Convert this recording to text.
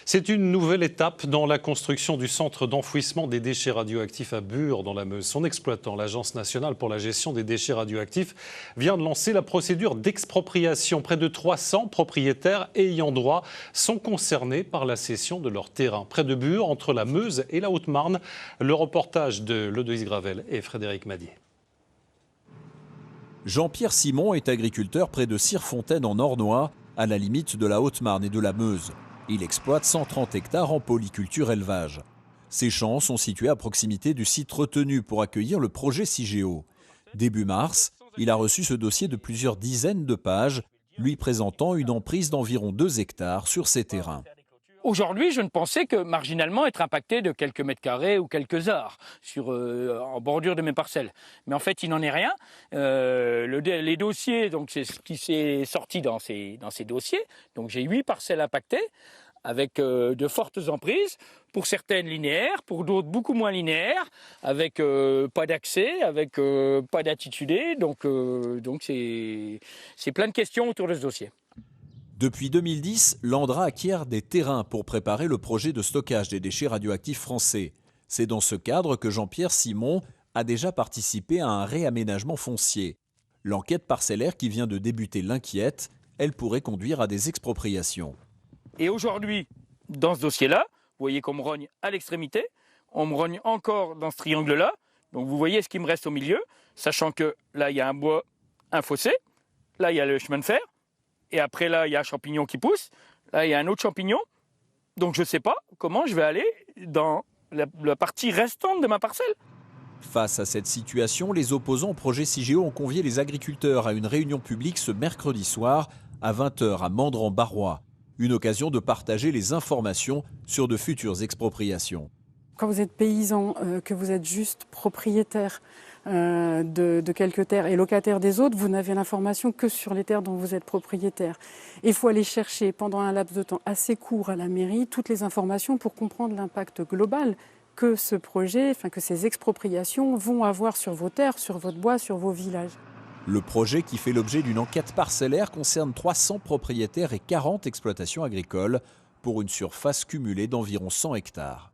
C'est une nouvelle étape dans la construction du centre d'enfouissement des déchets radioactifs à Bure, dans la Meuse. Son exploitant, l'Agence nationale pour la gestion des déchets radioactifs, vient de lancer la procédure d'expropriation. Près de 300 propriétaires ayant droit sont concernés par la cession de leur terrain. Près de Bure, entre la Meuse et la Haute-Marne, le reportage de Lodoïs Gravel et Frédéric Madier. Jean-Pierre Simon est agriculteur près de Cirefontaine en Ornois, à la limite de la Haute-Marne et de la Meuse. Il exploite 130 hectares en polyculture élevage. Ces champs sont situés à proximité du site retenu pour accueillir le projet Cigéo. Début mars, il a reçu ce dossier de plusieurs dizaines de pages, lui présentant une emprise d'environ 2 hectares sur ses terrains. Aujourd'hui, je ne pensais que marginalement être impacté de quelques mètres carrés ou quelques arts en bordure de mes parcelles. Mais en fait, il n'en est rien. Les dossiers, donc c'est ce qui s'est sorti dans ces dossiers. Donc j'ai 8 parcelles impactées avec de fortes emprises, pour certaines linéaires, pour d'autres beaucoup moins linéaires, avec pas d'accès, avec pas d'intitulé. Donc c'est plein de questions autour de ce dossier. Depuis 2010, l'Andra acquiert des terrains pour préparer le projet de stockage des déchets radioactifs français. C'est dans ce cadre que Jean-Pierre Simon a déjà participé à un réaménagement foncier. L'enquête parcellaire qui vient de débuter l'inquiète, elle pourrait conduire à des expropriations. Et aujourd'hui, dans ce dossier-là, vous voyez qu'on me rogne à l'extrémité, on me rogne encore dans ce triangle-là, donc vous voyez ce qui me reste au milieu, sachant que là, il y a un bois, un fossé, là, il y a le chemin de fer, et après là, il y a un champignon qui pousse. Là, il y a un autre champignon. Donc, je ne sais pas comment je vais aller dans la partie restante de ma parcelle. Face à cette situation, les opposants au projet Cigéo ont convié les agriculteurs à une réunion publique ce mercredi soir à 20h à Mandran-Barrois. Une occasion de partager les informations sur de futures expropriations. Quand vous êtes paysan, que vous êtes juste propriétaire de quelques terres et locataire des autres, vous n'avez l'information que sur les terres dont vous êtes propriétaire. Il faut aller chercher pendant un laps de temps assez court à la mairie toutes les informations pour comprendre l'impact global que ce projet, que ces expropriations vont avoir sur vos terres, sur votre bois, sur vos villages. Le projet, qui fait l'objet d'une enquête parcellaire, concerne 300 propriétaires et 40 exploitations agricoles pour une surface cumulée d'environ 100 hectares.